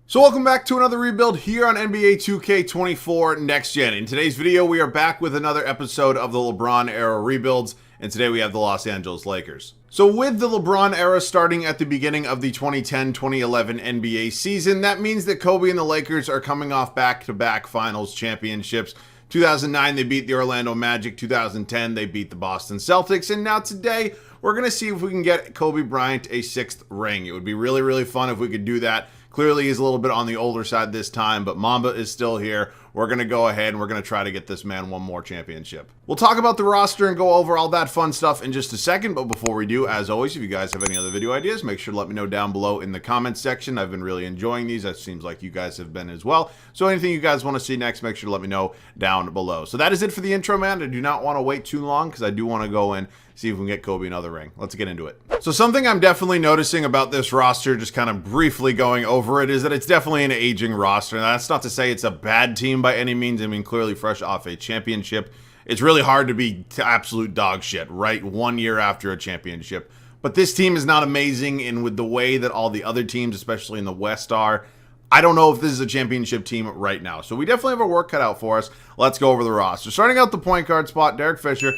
So welcome back to another rebuild here on NBA 2K24 Next Gen. In today's video, we are back with another episode of the LeBron era rebuilds, and today we have the Los Angeles Lakers. So with the LeBron era starting at the beginning of the 2010-2011 NBA season, that means that Kobe and the Lakers are coming off back-to-back finals championships. 2009, they beat the Orlando Magic. 2010, they beat the Boston Celtics. And now today, we're going to see if we can get Kobe Bryant a sixth ring. It would be really, really fun if we could do that. Clearly, he's a little bit on the older side this time, but Mamba is still here. We're going to go ahead and we're going to try to get this man one more championship. We'll talk about the roster and go over all that fun stuff in just a second, but before we do, as always, if you guys have any other video ideas, make sure to let me know down below in the comments section. I've been really enjoying these. It seems like you guys have been as well. So anything you guys want to see next, make sure to let me know down below. So that is it for the intro, man. I do not want to wait too long because I do want to go in, see if we can get Kobe another ring. Let's get into it. So something I'm definitely noticing about this roster, just kind of briefly going over it, is that it's definitely an aging roster. Now, that's not to say it's a bad team by any means. I mean, clearly fresh off a championship. It's really hard to be absolute dog shit, right? 1 year after a championship. But this team is not amazing, and with the way that all the other teams, especially in the West, are, I don't know if this is a championship team right now. So we definitely have our work cut out for us. Let's go over the roster. Starting out the point guard spot, Derek Fisher.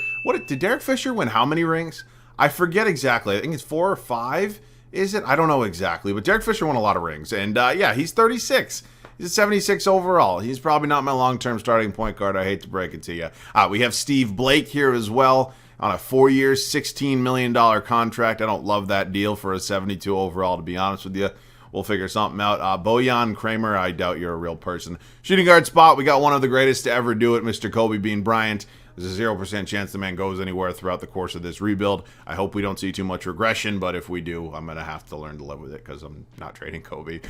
Did Derek Fisher win how many rings? I forget exactly. I think it's 4 or 5. Is it? I don't know exactly. But Derek Fisher won a lot of rings. And yeah, he's 36. He's a 76 overall. He's probably not my long-term starting point guard. I hate to break it to you. We have Steve Blake here as well on a 4-year, $16 million contract. I don't love that deal for a 72 overall, to be honest with you. We'll figure something out. Bojan Kramer, I doubt you're a real person. Shooting guard spot, we got one of the greatest to ever do it, Mr. Kobe Bean Bryant. There's a 0% chance the man goes anywhere throughout the course of this rebuild. I hope we don't see too much regression, but if we do, I'm going to have to learn to live with it because I'm not trading Kobe.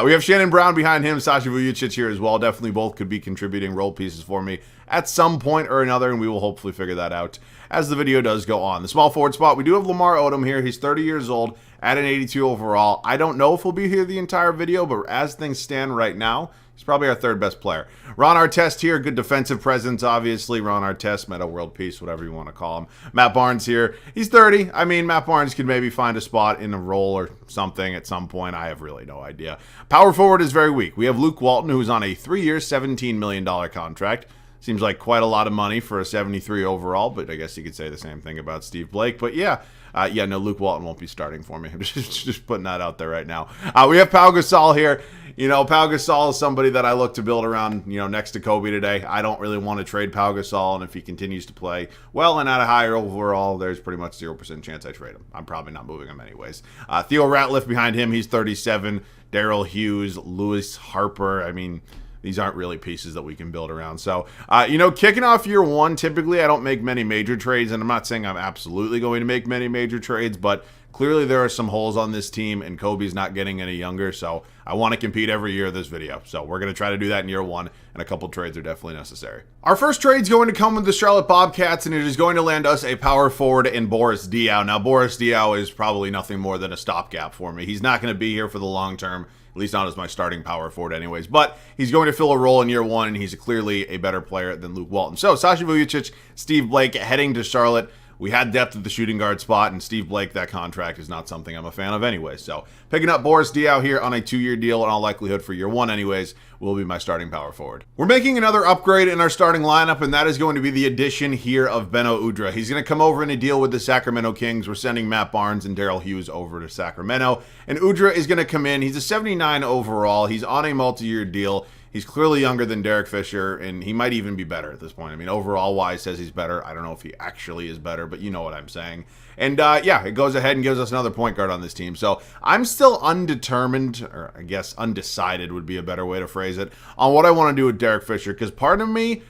We have Shannon Brown behind him, Sasha Vujacic here as well. Definitely both could be contributing role pieces for me at some point or another, and we will hopefully figure that out as the video does go on. The small forward spot, we do have Lamar Odom here. He's 30 years old at an 82 overall. I don't know if he'll be here the entire video, but as things stand right now, he's probably our third best player. Ron Artest here, good defensive presence, obviously. Ron Artest, Meta World Peace, whatever you want to call him. Matt Barnes here. He's 30. I mean, Matt Barnes could maybe find a spot in a role or something at some point. I have really no idea. Power forward is very weak. We have Luke Walton, who's on a 3-year, $17 million contract. Seems like quite a lot of money for a 73 overall, but I guess you could say the same thing about Steve Blake. But yeah, no, Luke Walton won't be starting for me. I'm just putting that out there right now. We have Pau Gasol here. You know, Pau Gasol is somebody that I look to build around, you know, next to Kobe today. I don't really want to trade Pau Gasol, and if he continues to play well and at a higher overall, there's pretty much 0% chance I trade him. I'm probably not moving him anyways. Theo Ratliff behind him, he's 37. Daryl Hughes, Lewis Harper, I mean, these aren't really pieces that we can build around. So, you know, kicking off year one, typically I don't make many major trades, and I'm not saying I'm absolutely going to make many major trades, but clearly there are some holes on this team, and Kobe's not getting any younger, so I want to compete every year of this video. So we're going to try to do that in year one, and a couple trades are definitely necessary. Our first trade is going to come with the Charlotte Bobcats, and it is going to land us a power forward in Boris Diaw. Now, Boris Diaw is probably nothing more than a stopgap for me. He's not going to be here for the long term. At least not as my starting power forward anyways. But he's going to fill a role in year one, and he's clearly a better player than Luke Walton. So, Sasha Vujacic, Steve Blake heading to Charlotte. We had depth at the shooting guard spot, and Steve Blake, that contract is not something I'm a fan of anyway. So, picking up Boris Diaw here on a 2-year deal in all likelihood for year one anyways will be my starting power forward. We're making another upgrade in our starting lineup, and that is going to be the addition here of Beno Udrih. He's going to come over in a deal with the Sacramento Kings. We're sending Matt Barnes and Daryl Hughes over to Sacramento, and Udrih is going to come in. He's a 79 overall. He's on a multi-year deal. He's clearly younger than Derek Fisher, and he might even be better at this point. I mean, overall-wise says he's better. I don't know if he actually is better, but you know what I'm saying. And, yeah, it goes ahead and gives us another point guard on this team. So I'm still undetermined, or I guess undecided would be a better way to phrase it, on what I want to do with Derek Fisher, because part of me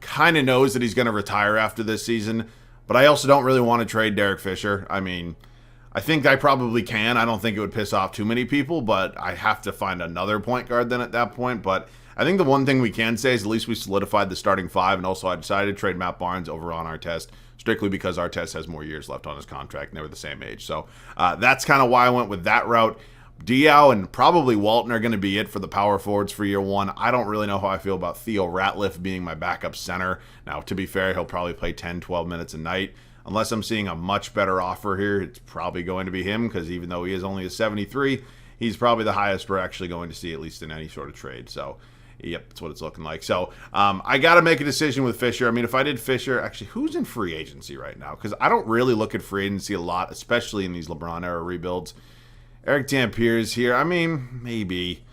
kind of knows that he's going to retire after this season, but I also don't really want to trade Derek Fisher. I mean, I think I probably can. I don't think it would piss off too many people, but I have to find another point guard then at that point. But I think the one thing we can say is at least we solidified the starting five, and also I decided to trade Matt Barnes over on Artest, strictly because Artest has more years left on his contract, and they were the same age. So that's kind of why I went with that route. Diaw and probably Walton are going to be it for the power forwards for year one. I don't really know how I feel about Theo Ratliff being my backup center. Now, to be fair, he'll probably play 10, 12 minutes a night. Unless I'm seeing a much better offer here, it's probably going to be him, because even though he is only a 73, he's probably the highest we're actually going to see, at least in any sort of trade. So, yep, that's what it's looking like. So, I got to make a decision with Fisher. I mean, if I did Fisher, actually, who's in free agency right now? Because I don't really look at free agency a lot, especially in these LeBron era rebuilds. Eric Dampier's here. I mean, maybe.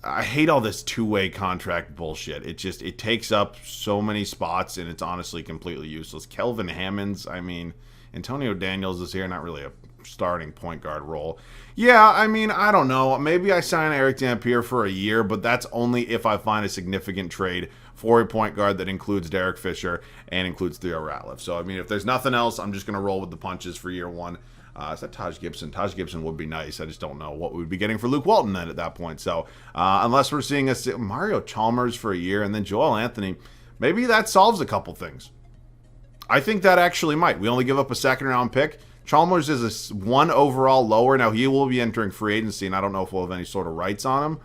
I hate all this two-way contract bullshit. It takes up so many spots, and it's honestly completely useless. Kelvin Hammonds, I mean, Antonio Daniels is here, not really a starting point guard role. Yeah, I mean, I don't know. Maybe I sign Eric Dampier for a year, but that's only if I find a significant trade for a point guard that includes Derek Fisher and includes Theo Ratliff. So, I mean, if there's nothing else, I'm just going to roll with the punches for year one. Is that Taj Gibson? Taj Gibson would be nice. I just don't know what we'd be getting for Luke Walton then at that point. So unless we're seeing Mario Chalmers for a year and then Joel Anthony, maybe that solves a couple things. I think that actually might. We only give up a second-round pick. Chalmers is a 1 overall lower. Now, he will be entering free agency, and I don't know if we'll have any sort of rights on him.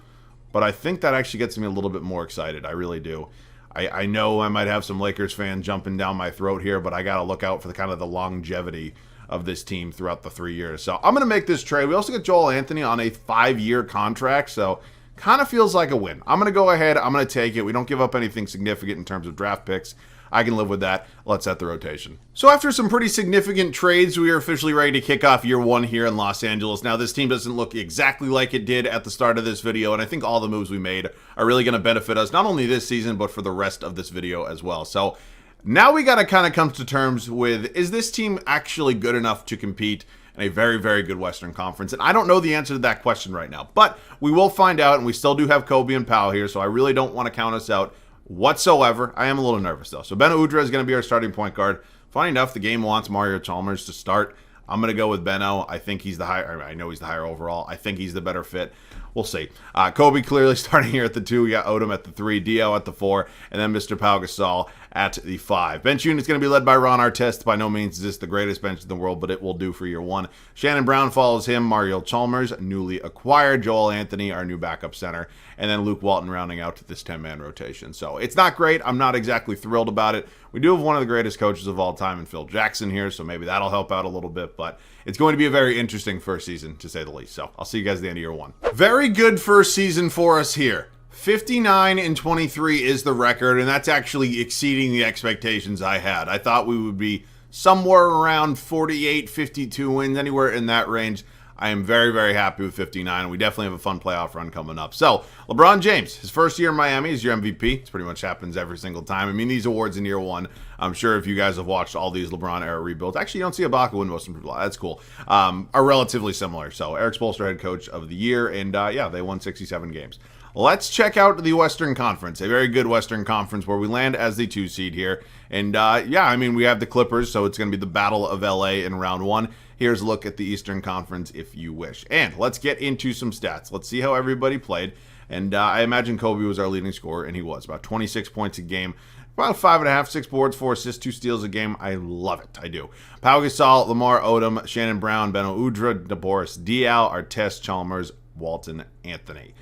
But I think that actually gets me a little bit more excited. I really do. I know I might have some Lakers fans jumping down my throat here, but I got to look out for the kind of the longevity of this team throughout the 3 years. So I'm going to make this trade. We also get Joel Anthony on a 5-year contract, so kind of feels like a win. I'm going to go ahead. I'm going to take it. We don't give up anything significant in terms of draft picks. I can live with that. Let's set the rotation. So after some pretty significant trades, we are officially ready to kick off year one here in Los Angeles. Now, this team doesn't look exactly like it did at the start of this video, and I think all the moves we made are really going to benefit us, not only this season, but for the rest of this video as well. So now we got to kind of come to terms with, is this team actually good enough to compete in a very, very good Western Conference? And I don't know the answer to that question right now, but we will find out, and we still do have Kobe and Powell here, so I really don't want to count us out whatsoever. I am a little nervous, though. So Beno Udrih is going to be our starting point guard. Funny enough, the game wants Mario Chalmers to start. I'm going to go with Beno. I think he's the higher. I know he's the higher overall. I think he's the better fit. We'll see. Kobe clearly starting here at the 2. We got Odom at the 3, Dio at the 4, and then Mr. Pau Gasol at the 5. Bench unit is going to be led by Ron Artest. By no means is this the greatest bench in the world, but it will do for year one. Shannon Brown follows him. Mario Chalmers, newly acquired. Joel Anthony, our new backup center. And then Luke Walton rounding out this 10-man rotation. So it's not great. I'm not exactly thrilled about it. We do have one of the greatest coaches of all time in Phil Jackson here, so maybe that'll help out a little bit. But it's going to be a very interesting first season, to say the least. So I'll see you guys at the end of year one. Very good first season for us here. 59-23 is the record, and that's actually exceeding the expectations I had. I thought we would be somewhere around 48, 52 wins, anywhere in that range. I am very, very happy with 59. We definitely have a fun playoff run coming up. So, LeBron James, his first year in Miami is your MVP. It pretty much happens every single time. I mean, these awards in year one, I'm sure if you guys have watched all these LeBron-era rebuilds, actually, you don't see Ibaka win most improved. That's cool. Are relatively similar. So, Eric Spoelstra, head coach of the year, and yeah, they won 67 games. Let's check out the Western Conference, a very good Western Conference where we land as the 2 seed here. And yeah, I mean, we have the Clippers, so it's going to be the Battle of LA in round 1. Here's a look at the Eastern Conference if you wish. And let's get into some stats. Let's see how everybody played. And I imagine Kobe was our leading scorer, and he was. About 26 points a game. About 5.5, 6 boards, 4 assists, 2 steals a game. I love it. I do. Pau Gasol, Lamar Odom, Shannon Brown, Beno Udrih, DeBoris Diaw, Artest, Chalmers, Walton, Anthony.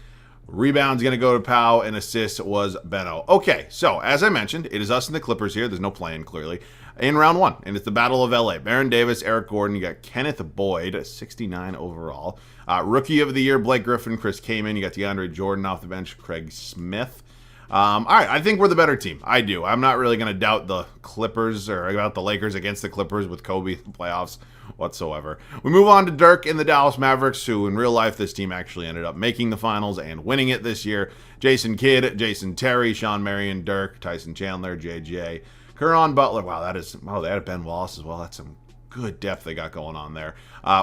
Rebounds going to go to Pau, and assist was Beno. Okay, so as I mentioned, it is us and the Clippers here. There's no play-in, clearly, in round 1, and it's the Battle of LA. Baron Davis, Eric Gordon, you got Kenneth Boyd, 69 overall. Rookie of the Year, Blake Griffin, Chris Kaman. You got DeAndre Jordan off the bench, Craig Smith. All right, I think we're the better team. I do. I'm not really going to doubt the Clippers or about the Lakers against the Clippers with Kobe in the playoffs whatsoever. We move on to Dirk and the Dallas Mavericks, who in real life this team actually ended up making the finals and winning it this year. Jason Kidd, Jason Terry, Sean Marion, Dirk, Tyson Chandler, JJ, Caron Butler. Wow, they had Ben Wallace as well. That's some good depth they got going on there.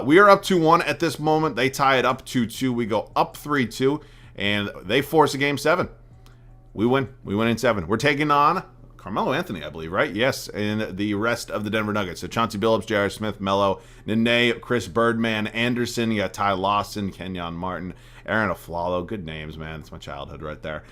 We are up 2-1 at this moment. They tie it up 2-2. We go up 3-2, and they force a game 7. We win. We win in 7. We're taking on Carmelo Anthony, I believe, right? Yes, and the rest of the Denver Nuggets. So Chauncey Billups, J.R. Smith, Melo, Nene, Chris Birdman, Anderson. You got Ty Lawson, Kenyon Martin, Aaron Aflalo. Good names, man. It's my childhood right there.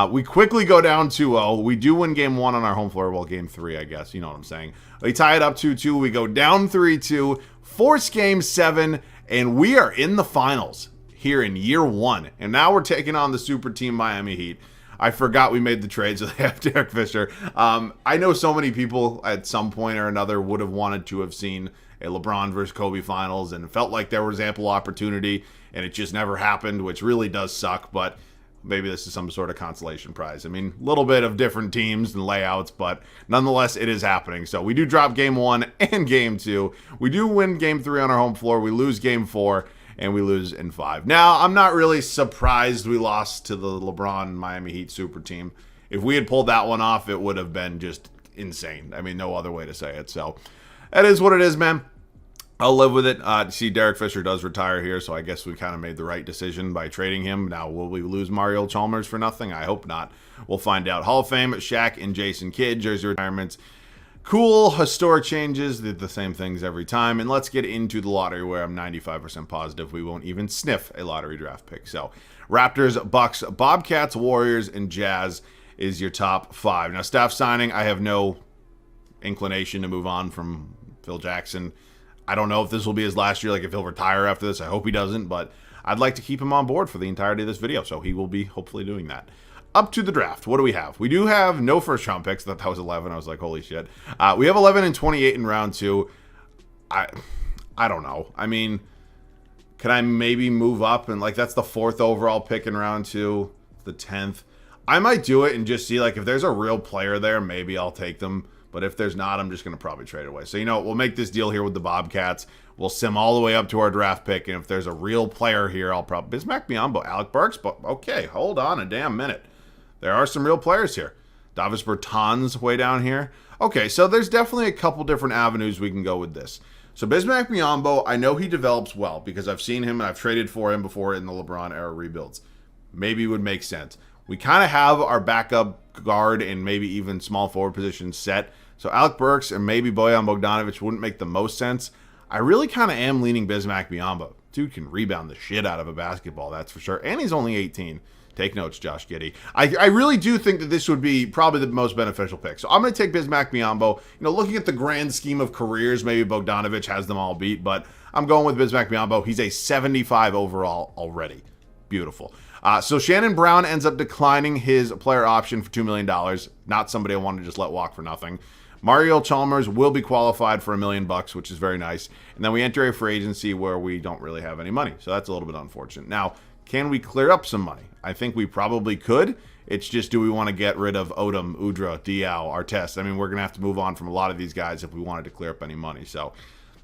We quickly go down 2-0. We do win game 1 on our home floor. Well, game 3, I guess. You know what I'm saying. We tie it up 2-2. We go down 3-2. Force game 7, and we are in the finals here in year 1. And now we're taking on the super team Miami Heat. I forgot we made the trade, so they have Derek Fisher. I know so many people at some point or another would have wanted to have seen a LeBron versus Kobe finals, and it felt like there was ample opportunity, and it just never happened, which really does suck, but maybe this is some sort of consolation prize. I mean, a little bit of different teams and layouts, but nonetheless, it is happening. So we do drop game 1 and game 2. We do win game 3 on our home floor. We lose game 4, and we lose in 5. Now, I'm not really surprised we lost to the LeBron Miami Heat super team. If we had pulled that one off, it would have been just insane. I mean, no other way to say it. So that is what it is, man. I'll live with it. See, Derek Fisher does retire here, so I guess we kind of made the right decision by trading him. Now, will we lose Mario Chalmers for nothing? I hope not. We'll find out. Hall of Fame, Shaq and Jason Kidd, jersey retirements. Cool, historic changes, did the same things every time. And let's get into the lottery, where I'm 95% positive we won't even sniff a lottery draft pick. So, Raptors, Bucks, Bobcats, Warriors, and Jazz is your top 5. Now, staff signing, I have no inclination to move on from Phil Jackson. I don't know if this will be his last year, like if he'll retire after this. I hope he doesn't, but I'd like to keep him on board for the entirety of this video, so he will be hopefully doing that. Up to the draft, what do we have? We do have no first-round picks. I thought that was 11. I was like, holy shit. We have 11 and 28 in round 2. I don't know. I mean, can I maybe move up? And, like, that's the 4th overall pick in round 2, the 10th. I might do it and just see, like, if there's a real player there, maybe I'll take them. But if there's not, I'm just going to probably trade away. So, you know, we'll make this deal here with the Bobcats. We'll sim all the way up to our draft pick. And if there's a real player here, I'll probably... Bismack Biyombo, Alec Burks. But okay, hold on a damn minute. There are some real players here. Davis Bertans way down here. Okay, so there's definitely a couple different avenues we can go with this. So Bismack Biyombo, I know he develops well because I've seen him and I've traded for him before in the LeBron era rebuilds. Maybe it would make sense. We kind of have our backup guard and maybe even small forward positions set. So Alec Burks and maybe Bojan Bogdanovic wouldn't make the most sense. I really kind of am leaning Bismack Biyombo. Dude can rebound the shit out of a basketball, that's for sure. And he's only 18. Take notes, Josh Giddey. I really do think that this would be probably the most beneficial pick. So I'm going to take Bismack Biyombo. You know, looking at the grand scheme of careers, maybe Bogdanovic has them all beat, but I'm going with Bismack Biyombo. He's a 75 overall already. Beautiful. So Shannon Brown ends up declining his player option for $2 million. Not somebody I want to just let walk for nothing. Mario Chalmers will be qualified for $1 million, which is very nice. And then we enter a free agency where we don't really have any money. So that's a little bit unfortunate. Now, can we clear up some money? I think we probably could. It's just, do we want to get rid of Odom, Udra, Diaw, Artest? I mean, we're going to have to move on from a lot of these guys if we wanted to clear up any money. So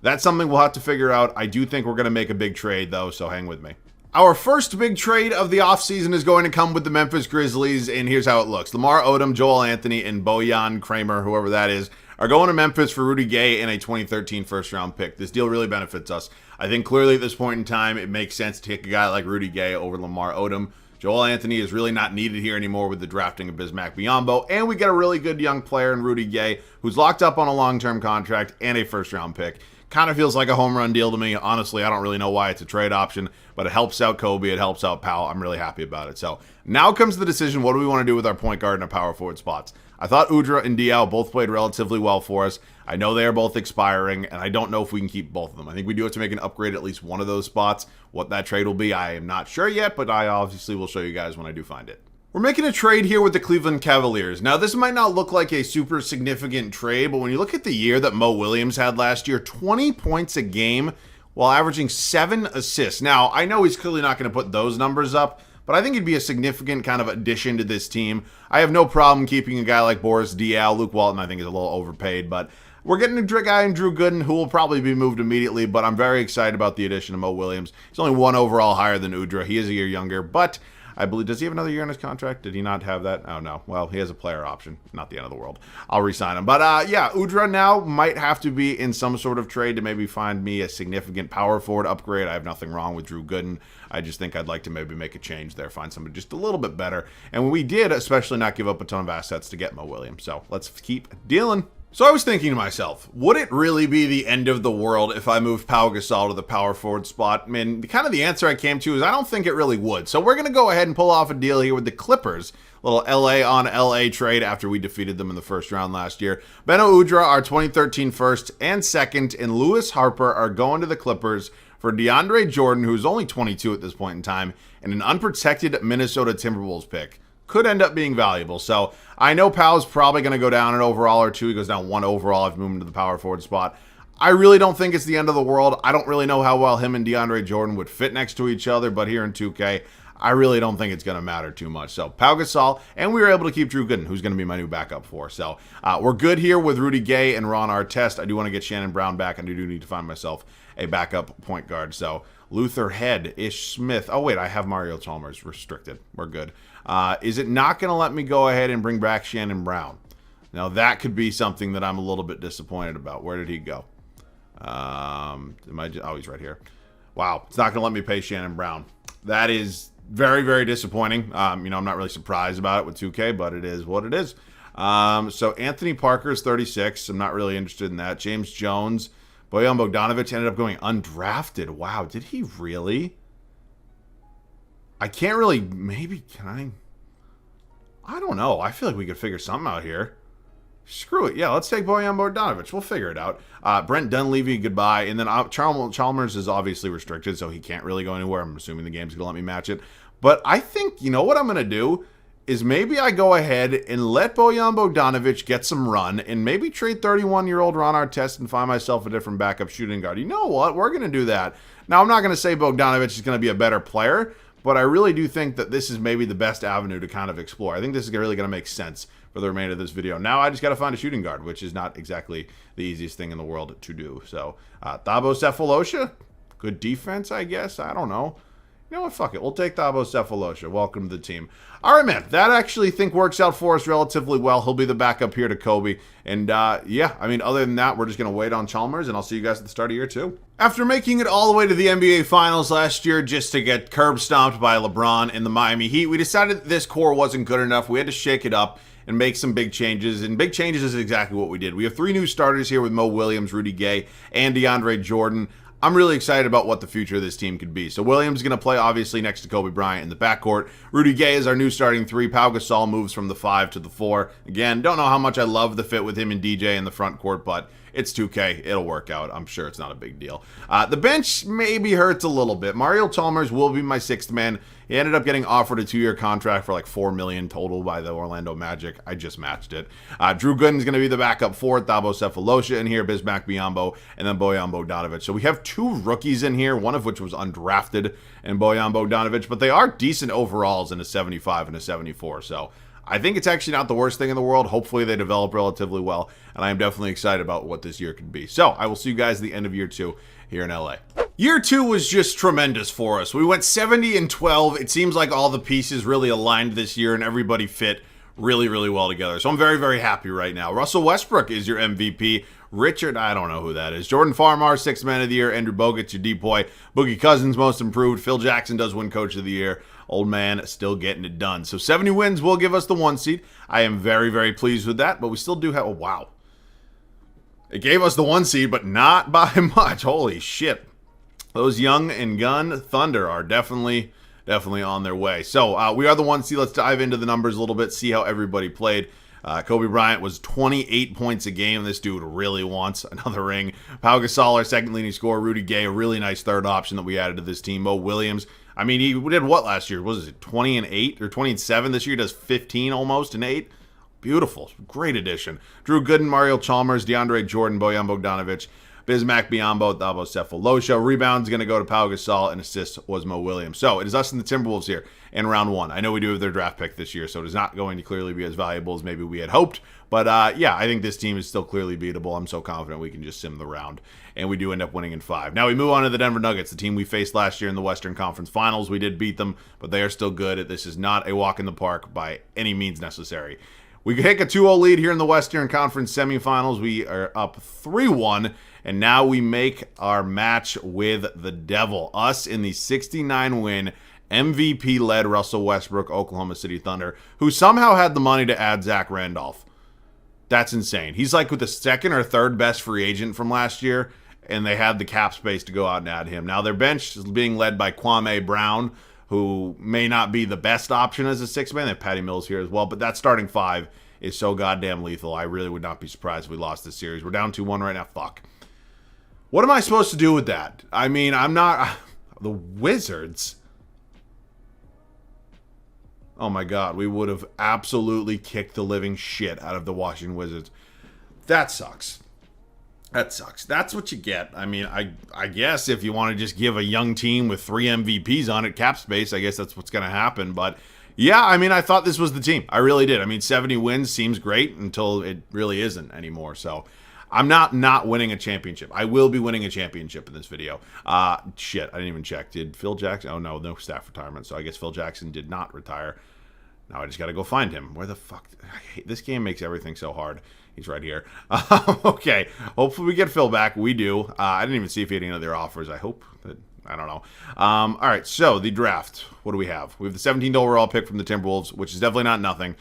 that's something we'll have to figure out. I do think we're going to make a big trade, though, so hang with me. Our first big trade of the offseason is going to come with the Memphis Grizzlies, and here's how it looks. Lamar Odom, Joel Anthony, and Bojan Kramer, whoever that is, are going to Memphis for Rudy Gay and a 2013 first-round pick. This deal really benefits us. I think clearly at this point in time, it makes sense to take a guy like Rudy Gay over Lamar Odom. Joel Anthony is really not needed here anymore with the drafting of Bismack Biyombo, and we get a really good young player in Rudy Gay who's locked up on a long-term contract and a first-round pick. Kind of feels like a home run deal to me. Honestly, I don't really know why it's a trade option, but it helps out Kobe, it helps out Powell. I'm really happy about it. So now comes the decision, what do we want to do with our point guard and our power forward spots? I thought Udra and Diaw both played relatively well for us. I know they are both expiring, and I don't know if we can keep both of them. I think we do have to make an upgrade at least one of those spots. What that trade will be, I am not sure yet, but I obviously will show you guys when I do find it. We're making a trade here with the Cleveland Cavaliers. Now, this might not look like a super significant trade, but when you look at the year that Mo Williams had last year, 20 points a game while averaging 7 assists. Now, I know he's clearly not going to put those numbers up, but I think it'd be a significant kind of addition to this team. I have no problem keeping a guy like Boris Diaw. Luke Walton, I think, is a little overpaid, but we're getting a guy in Drew Gooden who will probably be moved immediately, but I'm very excited about the addition of Mo Williams. He's only 1 overall higher than Udra. He is a year younger, but I believe, does he have another year on his contract? Did he not have that? Oh, no. Well, he has a player option. Not the end of the world. I'll re-sign him. But, yeah, Udra now might have to be in some sort of trade to maybe find me a significant power forward upgrade. I have nothing wrong with Drew Gooden. I just think I'd like to maybe make a change there, find somebody just a little bit better. And we did especially not give up a ton of assets to get Mo Williams. So let's keep dealing. So I was thinking to myself, would it really be the end of the world if I moved Pau Gasol to the power forward spot? I mean, kind of the answer I came to is I don't think it really would. So we're going to go ahead and pull off a deal here with the Clippers. A little LA on LA trade after we defeated them in the first round last year. Beno Udra, our 2013 first and second, and Lewis Harper are going to the Clippers for DeAndre Jordan, who's only 22 at this point in time, and an unprotected Minnesota Timberwolves pick. Could end up being valuable. So I know Powell's probably going to go down an overall or two. He goes down 1 overall if you move him to the power forward spot. I really don't think it's the end of the world. I don't really know how well him and DeAndre Jordan would fit next to each other, but here in 2K, I really don't think it's going to matter too much. So Pau Gasol, and we were able to keep Drew Gooden, who's going to be my new backup for. So we're good here with Rudy Gay and Ron Artest. I do want to get Shannon Brown back, and I do need to find myself a backup point guard. So Luther Head, Ish Smith. Oh, wait, I have Mario Chalmers restricted. We're good. Is it not going to let me go ahead and bring back Shannon Brown? Now, that could be something that I'm a little bit disappointed about. Where did he go? Oh, he's right here. Wow, it's not going to let me pay Shannon Brown. That is very, very disappointing. I'm not really surprised about it with 2K, but it is what it is. So Anthony Parker is 36. I'm not really interested in that. James Jones, Bojan Bogdanovic ended up going undrafted. Wow, did he really? I can't really. Maybe can I don't know. I feel like we could figure something out here. Screw it. Yeah, let's take Bojan Bogdanovic. We'll figure it out. Brent Dunleavy, goodbye. And then Chalmers is obviously restricted, so he can't really go anywhere. I'm assuming the game's going to let me match it. But I think, you know what I'm going to do is maybe I go ahead and let Bojan Bogdanovic get some run and maybe trade 31-year-old Ron Artest and find myself a different backup shooting guard. You know what? We're going to do that. Now, I'm not going to say Bogdanovic is going to be a better player, but I really do think that this is maybe the best avenue to kind of explore. I think this is really going to make sense for the remainder of this video. Now I just got to find a shooting guard, which is not exactly the easiest thing in the world to do. So Thabo Sefolosha, good defense, I guess. I don't know. You know what? Fuck it. We'll take Thabo Sefolosha. Welcome to the team. All right, man. That actually think works out for us relatively well. He'll be the backup here to Kobe. And yeah, I mean, other than that, we're just going to wait on Chalmers, and I'll see you guys at the start of year 2. After making it all the way to the NBA Finals last year just to get curb stomped by LeBron and the Miami Heat, we decided that this core wasn't good enough. We had to shake it up and make some big changes, and big changes is exactly what we did. We have 3 new starters here with Mo Williams, Rudy Gay, and DeAndre Jordan. I'm really excited about what the future of this team could be. So Williams is going to play, obviously, next to Kobe Bryant in the backcourt. Rudy Gay is our new starting 3. Pau Gasol moves from the 5 to the 4. Again, don't know how much I love the fit with him and DJ in the front court, but it's 2K. It'll work out. I'm sure it's not a big deal. The bench maybe hurts a little bit. Mario Chalmers will be my 6th man. He ended up getting offered a 2-year contract for like $4 million total by the Orlando Magic. I just matched it. Drew Gooden's going to be the backup for Thabo Sefolosha in here, Bismack Biyombo, and then Bojan Bogdanovic. So we have 2 rookies in here, one of which was undrafted, and Bojan Bogdanovic, but they are decent overalls in a 75 and a 74. So I think it's actually not the worst thing in the world. Hopefully they develop relatively well, and I am definitely excited about what this year could be. So I will see you guys at the end of year 2 here in LA. Year 2 was just tremendous for us. We went 70-12. It seems like all the pieces really aligned this year and everybody fit really, really well together. So I'm very, very happy right now. Russell Westbrook is your MVP. Richard, I don't know who that is. Jordan Farmar, 6th man of the year. Andrew Bogut, your depoy. Boogie Cousins, most improved. Phil Jackson does win coach of the year. Old man still getting it done. So 70 wins will give us the 1 seed. I am very, very pleased with that, but we still do have, oh, wow. It gave us the 1 seed, but not by much. Holy shit. Those young and gun Thunder are definitely on their way. So we are the 1 seed. Let's dive into the numbers a little bit, see how everybody played. Kobe Bryant was 28 points a game. This dude really wants another ring. Pau Gasol, our second leading scorer. Rudy Gay, a really nice third option that we added to this team. Mo Williams, I mean, he did what last year? Was it 20 and 8 or 20 and 7? This year he does 15 almost and 8. Beautiful. Great addition. Drew Gooden, Mario Chalmers, DeAndre Jordan, Bojan Bogdanovic, Bismack Biyombo, Thabo Sefolosha. Rebounds going to go to Pau Gasol, and assists was Mo Williams. So it is us and the Timberwolves here in round 1. I know we do have their draft pick this year, so it is not going to clearly be as valuable as maybe we had hoped. But yeah, I think this team is still clearly beatable. I'm so confident we can just sim the round, and we do end up winning in 5. Now we move on to the Denver Nuggets, the team we faced last year in the Western Conference Finals. We did beat them, but they are still good. This is not a walk in the park by any means necessary. We take a 2-0 lead here in the Western Conference semifinals. We are up 3-1, and now we make our match with the Devil. Us in the 69-win MVP-led Russell Westbrook Oklahoma City Thunder, who somehow had the money to add Zach Randolph. That's insane. He's like with the 2nd or 3rd best free agent from last year, and they had the cap space to go out and add him. Now their bench is being led by Kwame Brown, who may not be the best option as a 6th man. They have Patty Mills here as well, but that starting 5 is so goddamn lethal. I really would not be surprised if we lost this series. We're down 2-1 right now. Fuck. What am I supposed to do with that? I mean, I'm not... The Wizards? Oh my god, we would have absolutely kicked the living shit out of the Washington Wizards. That sucks. That sucks. That's what you get. I mean, I guess if you want to just give a young team with 3 MVPs on it cap space, I guess that's what's going to happen. But yeah, I mean, I thought this was the team. I really did. I mean, 70 wins seems great until it really isn't anymore. So I'm not winning a championship. I will be winning a championship in this video. Shit, I didn't even check. Did Phil Jackson? Oh, no staff retirement. So I guess Phil Jackson did not retire. Now I just got to go find him. Where the fuck? This game makes everything so hard. He's right here. Okay. Hopefully we get Phil back. We do. I didn't even see if he had any other offers. I hope that. I don't know. All right. So the draft. What do we have? We have the 17th overall pick from the Timberwolves, which is definitely not nothing.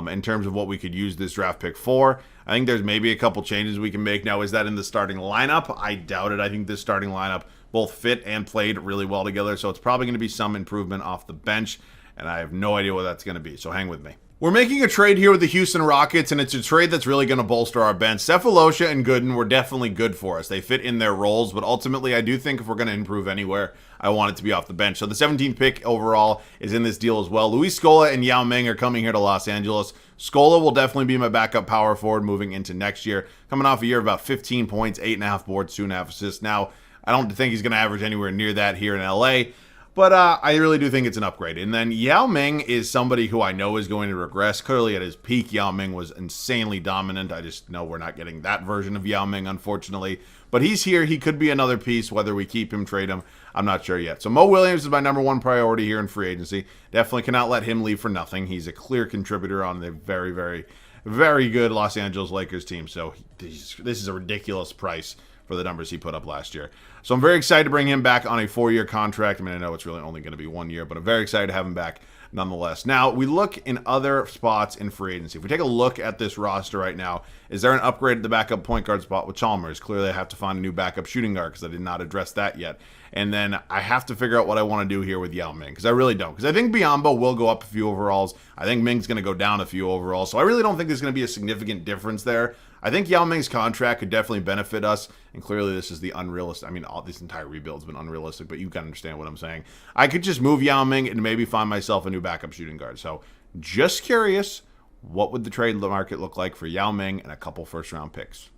In terms of what we could use this draft pick for, I think there's maybe a couple changes we can make. Now, is that in the starting lineup? I doubt it. I think this starting lineup both fit and played really well together. So it's probably going to be some improvement off the bench. And I have no idea what that's going to be, so hang with me. We're making a trade here with the Houston Rockets, and it's a trade that's really going to bolster our bench. Sefolosha and Gooden were definitely good for us. They fit in their roles, but ultimately I do think if we're going to improve anywhere, I want it to be off the bench. So the 17th pick overall is in this deal as well. Luis Scola and Yao Ming are coming here to Los Angeles. Scola will definitely be my backup power forward moving into next year. Coming off a year of about 15 points, 8.5 boards, 2.5 assists. Now, I don't think he's going to average anywhere near that here in LA. But I really do think it's an upgrade. And then Yao Ming is somebody who I know is going to regress. Clearly at his peak, Yao Ming was insanely dominant. I just know we're not getting that version of Yao Ming, unfortunately. But he's here. He could be another piece, whether we keep him, trade him. I'm not sure yet. So Mo Williams is my number one priority here in free agency. Definitely cannot let him leave for nothing. He's a clear contributor on the very, very, very good Los Angeles Lakers team. So this is a ridiculous price for the numbers he put up last year. So I'm very excited to bring him back on a 4-year contract. I mean, I know it's really only going to be 1 year, but I'm very excited to have him back nonetheless. Now, we look in other spots in free agency. If we take a look at this roster right now, is there an upgrade at the backup point guard spot with Chalmers? Clearly, I have to find a new backup shooting guard because I did not address that yet. And then I have to figure out what I want to do here with Yao Ming because I really don't. Because I think Biyombo will go up a few overalls. I think Ming's going to go down a few overalls. So I really don't think there's going to be a significant difference there. I think Yao Ming's contract could definitely benefit us, and clearly this is the unrealistic. I mean, this entire rebuild's been unrealistic, but you can understand what I'm saying. I could just move Yao Ming and maybe find myself a new backup shooting guard. So, just curious, what would the trade market look like for Yao Ming and a couple first-round picks?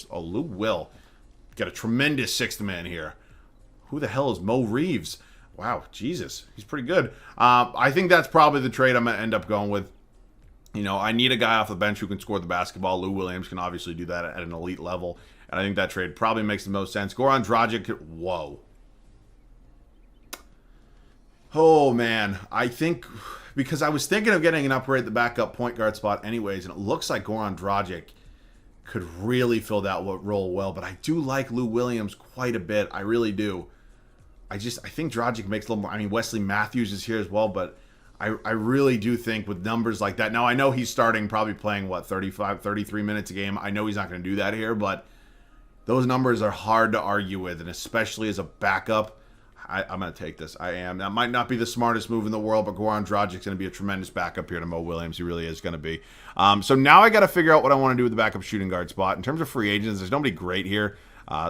Lou Will got a tremendous sixth man here. Who the hell is Mo Reeves? Wow, Jesus, he's pretty good. I think that's probably the trade I'm going to end up going with. You know, I need a guy off the bench who can score the basketball. Lou Williams can obviously do that at an elite level. And I think that trade probably makes the most sense. Goran Dragic, whoa. Oh, man. I think, because I was thinking of getting an upgrade at the backup point guard spot anyways, and it looks like Goran Dragic could really fill that role well. But I do like Lou Williams quite a bit. I really do. I think Dragic makes a little more. I mean, Wesley Matthews is here as well, but I really do think with numbers like that. Now, I know he's starting, probably playing, 33 minutes a game. I know he's not going to do that here, but those numbers are hard to argue with, and especially as a backup, I'm going to take this. I am. That might not be the smartest move in the world, but Goran Dragic's going to be a tremendous backup here to Mo Williams. He really is going to be. So now I got to figure out what I want to do with the backup shooting guard spot. In terms of free agents, there's nobody great here.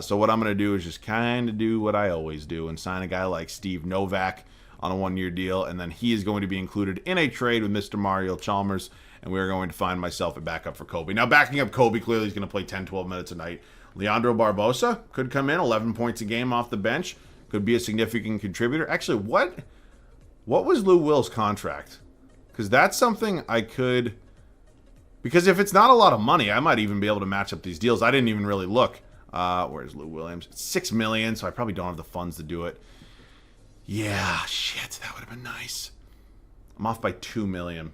So what I'm going to do is just kind of do what I always do and sign a guy like Steve Novak on a 1-year deal, and then he is going to be included in a trade with Mr. Mario Chalmers, and we're going to find myself a backup for Kobe. Now, backing up Kobe, clearly he's going to play 10, 12 minutes a night. Leandro Barbosa could come in, 11 points a game off the bench, could be a significant contributor. Actually, what was Lou Will's contract? Because that's something I could, because if it's not a lot of money, I might even be able to match up these deals. I didn't even really look. Where's Lou Williams? It's $6 million, so I probably don't have the funds to do it. Yeah, shit, that would have been nice. I'm off by $2 million.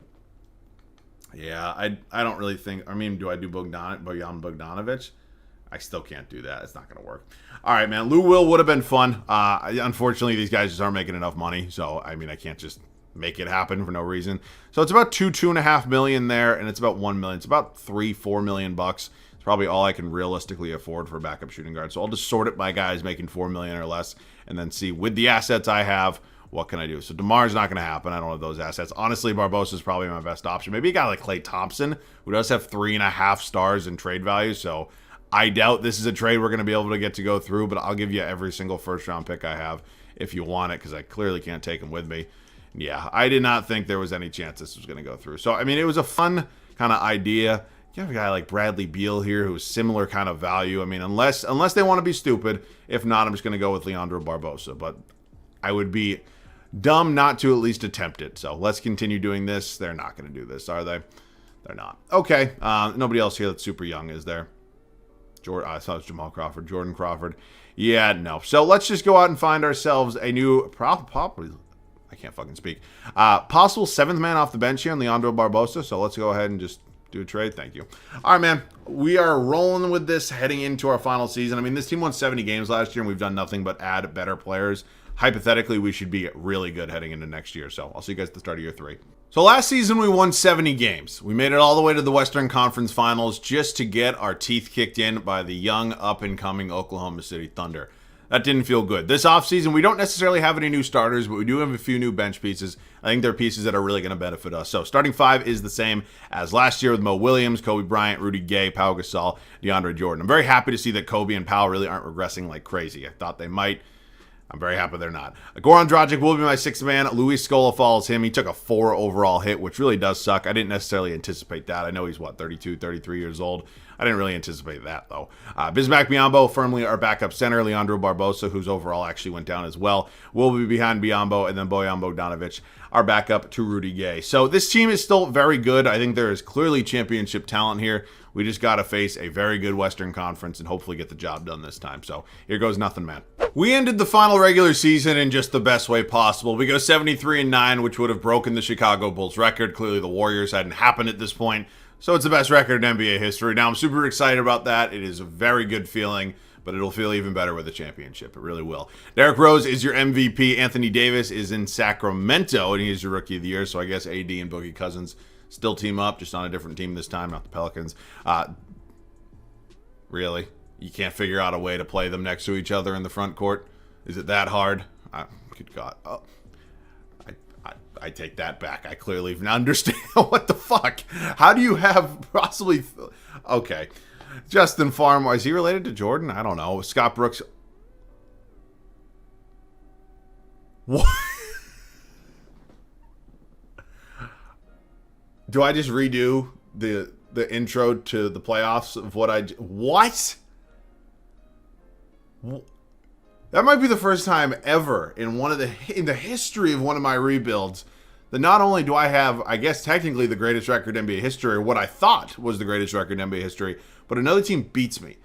Yeah, I don't really think. I mean, do I do Bojan Bogdanovic? I still can't do that. It's not going to work. All right, man. Lou Will would have been fun. Unfortunately, these guys just aren't making enough money. So, I mean, I can't just make it happen for no reason. So it's about $2.5 million there, and it's about $1 million. It's about $4 million bucks. It's probably all I can realistically afford for a backup shooting guard. So I'll just sort it by guys making $4 million or less, and then see with the assets I have, what can I do? So DeMar's not going to happen. I don't have those assets. Honestly, Barbosa is probably my best option. Maybe a guy like Klay Thompson, who does have 3.5 stars in trade value. So I doubt this is a trade we're going to be able to get to go through, but I'll give you every single first-round pick I have if you want it, because I clearly can't take them with me. Yeah, I did not think there was any chance this was going to go through. So, I mean, it was a fun kind of idea. You have a guy like Bradley Beal here who's similar kind of value. I mean, unless they want to be stupid. If not, I'm just going to go with Leandro Barbosa. But I would be dumb not to at least attempt it. So let's continue doing this. They're not going to do this, are they? They're not. Okay. Nobody else here that's super young, is there? I thought it was Jamal Crawford. Jordan Crawford. Yeah, no. So let's just go out and find ourselves a new I can't fucking speak. Possible 7th man off the bench here in Leandro Barbosa. So let's go ahead and just do a trade. Thank you. All right, man. We are rolling with this heading into our final season. I mean, this team won 70 games last year, and we've done nothing but add better players. Hypothetically, we should be really good heading into next year. So I'll see you guys at the start of year 3. So last season, we won 70 games. We made it all the way to the Western Conference Finals just to get our teeth kicked in by the young, up-and-coming Oklahoma City Thunder. That didn't feel good. This offseason, we don't necessarily have any new starters, but we do have a few new bench pieces. I think they're pieces that are really going to benefit us. So starting 5 is the same as last year with Mo Williams, Kobe Bryant, Rudy Gay, Pau Gasol, DeAndre Jordan. I'm very happy to see that Kobe and Pau really aren't regressing like crazy. I thought they might. I'm very happy they're not. Goran Dragic will be my 6th man. Luis Scola follows him. He took a 4 overall hit, which really does suck. I didn't necessarily anticipate that. I know he's, 32, 33 years old. I didn't really anticipate that, though. Bismack Biyombo, firmly our backup center. Leandro Barbosa, whose overall actually went down as well, will be behind Biyombo, and then Bojan Bogdanovic, our backup to Rudy Gay. So this team is still very good. I think there is clearly championship talent here. We just got to face a very good Western Conference and hopefully get the job done this time. So here goes nothing, man. We ended the final regular season in just the best way possible. We go 73-9, which would have broken the Chicago Bulls record. Clearly the Warriors hadn't happened at this point. So it's the best record in NBA history. Now I'm super excited about that. It is a very good feeling, but it'll feel even better with a championship. It really will. Derrick Rose is your MVP. Anthony Davis is in Sacramento, and he is your Rookie of the Year. So I guess AD and Boogie Cousins still team up, just on a different team this time, not the Pelicans. Really? You can't figure out a way to play them next to each other in the front court? Is it that hard? Good God. Oh. I take that back. I clearly understand. What the fuck? How do you have possibly... Okay. Justin Farmer. Is he related to Jordan? I don't know. Scott Brooks. What? Do I just redo the intro to the playoffs of what I... What? That might be the first time ever in the history of one of my rebuilds that not only do I have, I guess technically the greatest record in NBA history, or what I thought was the greatest record in NBA history, but another team beats me.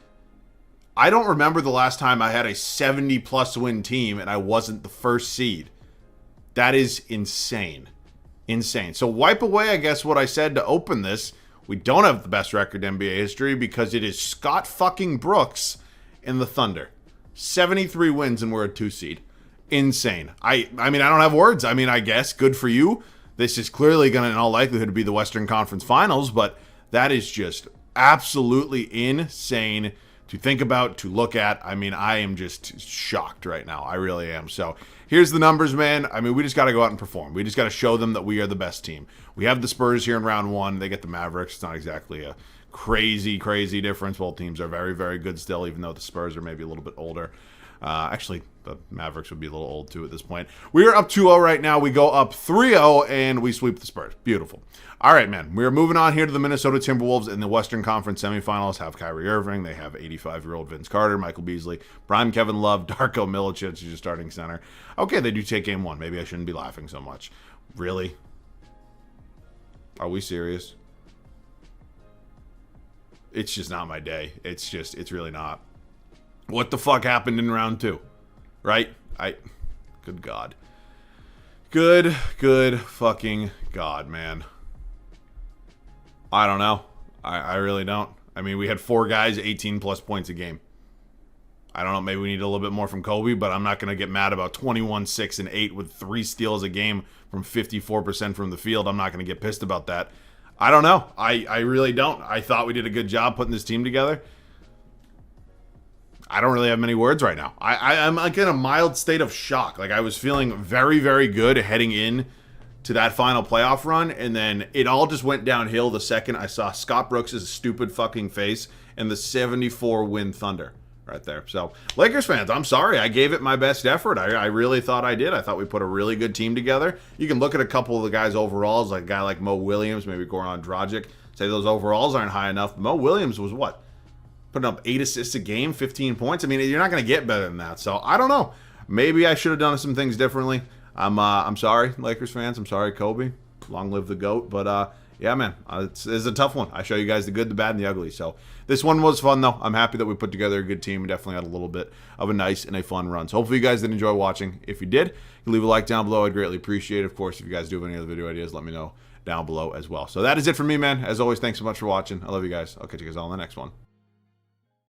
I don't remember the last time I had a 70-plus win team and I wasn't the first seed. That is insane. Insane. So wipe away, I guess, what I said to open this. We don't have the best record in NBA history because it is Scott fucking Brooks and the Thunder. 73 wins and we're a 2 seed. Insane. I mean, I don't have words. I mean, I guess good for you. This is clearly going to, in all likelihood, be the Western Conference Finals, but that is just absolutely insane to think about, to look at. I mean, I am just shocked right now. I really am. So here's the numbers, man. I mean, we just got to go out and perform. We just got to show them that we are the best team. We have the Spurs here in round 1. They get the Mavericks. It's not exactly a crazy difference. Both teams are very, very good still, even though the Spurs are maybe a little bit older. Actually, the Mavericks would be a little old, too, at this point. We are up 2-0 right now. We go up 3-0, and we sweep the Spurs. Beautiful. All right, man. We are moving on here to the Minnesota Timberwolves in the Western Conference semifinals. Have Kyrie Irving. They have 85-year-old Vince Carter, Michael Beasley, prime Kevin Love, Darko Milicic, who's your starting center. Okay, they do take game 1. Maybe I shouldn't be laughing so much. Really? Are we serious? It's just not my day. It's really not. What the fuck happened in round 2? Right? Good God. Good fucking God, man. I don't know. I really don't. I mean, we had 4 guys, 18 plus points a game. I don't know. Maybe we need a little bit more from Kobe, but I'm not going to get mad about 21, 6, and 8 with 3 steals a game from 54% from the field. I'm not going to get pissed about that. I don't know. I really don't. I thought we did a good job putting this team together. I don't really have many words right now. I'm like in a mild state of shock. Like, I was feeling very, very good heading in to that final playoff run, and then it all just went downhill the second I saw Scott Brooks' stupid fucking face and the 74-win Thunder, right there. So, Lakers fans, I'm sorry. I gave it my best effort. I really thought I did. I thought we put a really good team together. You can look at a couple of the guys' overalls, like a guy like Mo Williams, maybe Goran Dragic. Say those overalls aren't high enough. Mo Williams was what? Putting up 8 assists a game, 15 points. I mean, you're not going to get better than that. So, I don't know. Maybe I should have done some things differently. I'm sorry, Lakers fans. I'm sorry, Kobe. Long live the GOAT. But, yeah, man, it's a tough one. I show you guys the good, the bad, and the ugly. So this one was fun, though. I'm happy that we put together a good team. We definitely had a little bit of a nice and a fun run. So hopefully you guys did enjoy watching. If you did, you can leave a like down below. I'd greatly appreciate it. Of course, if you guys do have any other video ideas, let me know down below as well. So that is it for me, man. As always, thanks so much for watching. I love you guys. I'll catch you guys all in the next one.